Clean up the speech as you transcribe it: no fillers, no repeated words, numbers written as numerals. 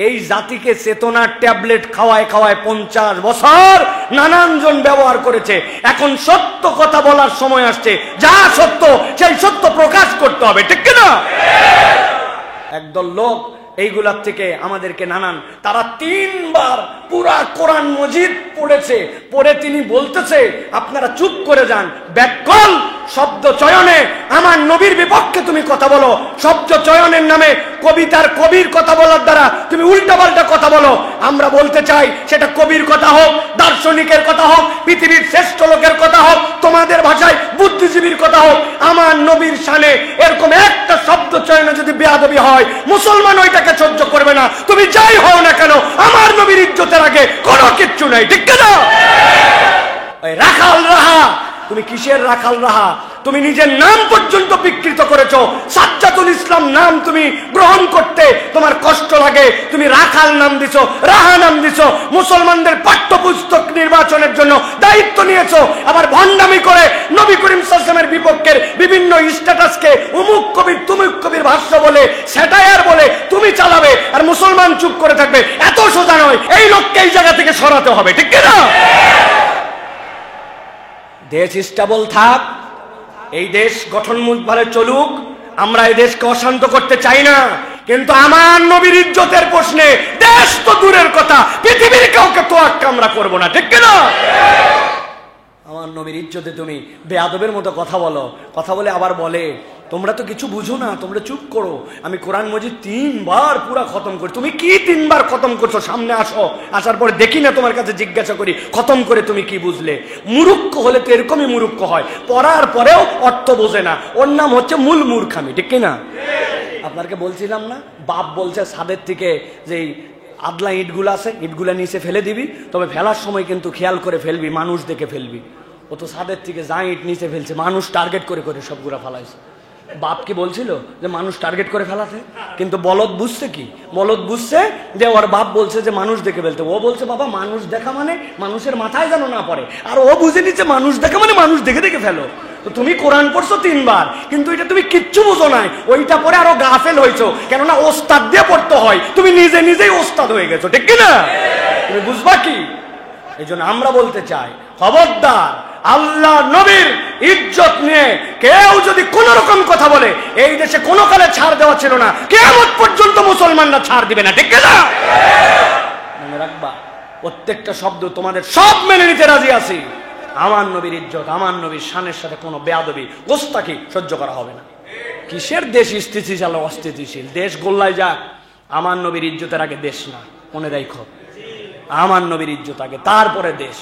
এই জাতিকে চেতনার ট্যাবলেট খাওয়ায় খাওয়ায় 50 বছর নানান জন ব্যবহার করেছে। এখন সত্য কথা বলার সময় আসছে, যা সত্য সেই সত্য প্রকাশ করতে হবে, ঠিক কিনা? একদল লোক এইগুলার থেকে আমাদেরকে নানান, তারা 3 বার পুরা কোরআন মজিদ পড়েছে, পড়ে তিনি বলতেছে আপনারা চুপ করে যান। ব্যাককল শব্দ চয়নে আমার নবীর বিপক্ষে তুমি কথা বলো, শব্দ চয়নের নামে কবিতার কবির কথা বলার দ্বারা তুমি উল্টাপাল্টা কথা বলো। আমরা বলতে চাই সেটা কবির কথা হোক, দার্শনিকের কথা হোক, পৃথিবীর শ্রেষ্ঠ লোকের কথা হোক, তোমাদের ভাষায় বুদ্ধিজীবীর কথা হোক, আমার নবীর শানে এরকম একটা শব্দ চয়নে যদি বেয়াদবি হয়, মুসলমান ওইটাকে সহ্য করবে না। তুমি যাই হও না কেন, আমার নবীর ইজ্জতের আগে কোনো কিচ্ছু নাই, ঠিক না? রাখাল রাহা, তুমি কিসের রাখাল রাহা? তুমি নিজের নাম পর্যন্ত বিকৃত করেছো। সাজ্জাদুল ইসলাম নাম তুমি গ্রহণ করতে তোমার কষ্ট লাগে, তুমি রাখাল নাম দিছো, রাহা নাম দিছো। মুসলমানদের পাঠ্যপুস্তক নির্বাচনের জন্য দায়িত্ব নিয়েছো, আবার ভণ্ডামি করে নবী করিম সাল্লাল্লাহু আলাইহি ওয়াসাল্লামের বিপক্ষের বিভিন্ন স্ট্যাটাসকে উমুক কবির তুমুক কবির ভাষ্য বলে, স্যাটায়ার বলে তুমি চালাবে, আর মুসলমান চুপ করে থাকবে। এত সোজা নয়, এই লোককে এই জায়গা থেকে সরাতে হবে, ঠিক না? দেশ স্টেবল থাক, এই দেশ গঠনমূলকভাবে চলুক, আমরা এই দেশকে অশান্ত করতে চাই না, কিন্তু আমার নবীর ইজ্জতের প্রশ্নে দেশ তো দূরের কথা, পৃথিবীর কাউকে তোয়াক্কা আমরা করবো না, ঠিক না? আমার নবীর ইজ্জতে তুমি বেয়াদবের মতো কথা বলো, কথা বলে আবার বলে তোমরা তো কিছু বুঝো না, তোমরা চুপ করো। আমি কোরআন মজিদ 3 বার পুরা খতম করি, তুমি কি 3 বার খতম করছো? সামনে আসো, আসার পরে দেখি না তোমার কাছে জিজ্ঞাসা করি খতম করে তুমি কি বুঝলে। মুরুক্ষ হলে তো এরকমই মুরুক্ষ হয়, পড়ার পরেও অর্থ বোঝে না, ওর নাম হচ্ছে মূল মূর্খামি, ঠিক কিনা? আপনাকে বলছিলাম না, বাপ বলছে ছাদের থেকে যে আদলা ইটগুলো আছে, ইটগুলা নিচে ফেলে দিবি, তবে ফেলার সময় কিন্তু খেয়াল করে ফেলবি, মানুষ দেখে ফেলবি। ও তো ছাদের থেকে যা ইট নিচে ফেলছে, মানুষ টার্গেট করে করে সবগুলা ফেলাইছে। বাপ কি বলছিল যে মানুষ টার্গেট করে ফেলাতে? কিন্তু বলদ বুঝছে কি? বলদ বুঝছে যে ওর বাপ বলছে যে মানুষ দেখে ফেলতে, ও বলছে বাবা মানুষ দেখা মানে মানুষের মাথায় যেন না পড়ে, আর ও বুঝে নিচ্ছে মানুষ দেখা মানে মানুষ দেখে দেখে ফেলো। তো তুমি কোরআন পড়ছো 3 বার, কিন্তু এটা তুমি কিচ্ছু বুঝো নাই, ওইটা পরে আরো গাফেল হয়েছো, কেননা ওস্তাদ দিয়ে পড়তে হয়, তুমি নিজে নিজেই ওস্তাদ হয়ে গেছো, ঠিক কিনা? তুমি বুঝবা কি? এই জন্য আমরা বলতে চাই, খবরদার, আল্লাহ নবীর ইজ্জত নিয়ে কেউ যদি কোন রকম কথা বলে, এই দেশে কোনো কালে ছাড় দেওয়া ছিল না, কিয়ামত পর্যন্ত মুসলমানরা ছাড় দিবে না, ঠিক না? মনে রাখবা, প্রত্যেকটা শব্দ তোমাদের সব মেনে নিতে রাজি আছি। আমার নবীর ইজ্জত, আমার নবীর শানের সাথে কোনো বেয়াদবি, গোস্তাকি সহ্য করা হবে না। কিসের দেশ স্থিতিশীল অস্থিতিশীল? দেশ গোল্লায় যাক, আমার নবীর ইজ্জতের আগে দেশ না, মনে রাখো। আমার নবীর ইজ্জত আগে, তারপরে দেশ।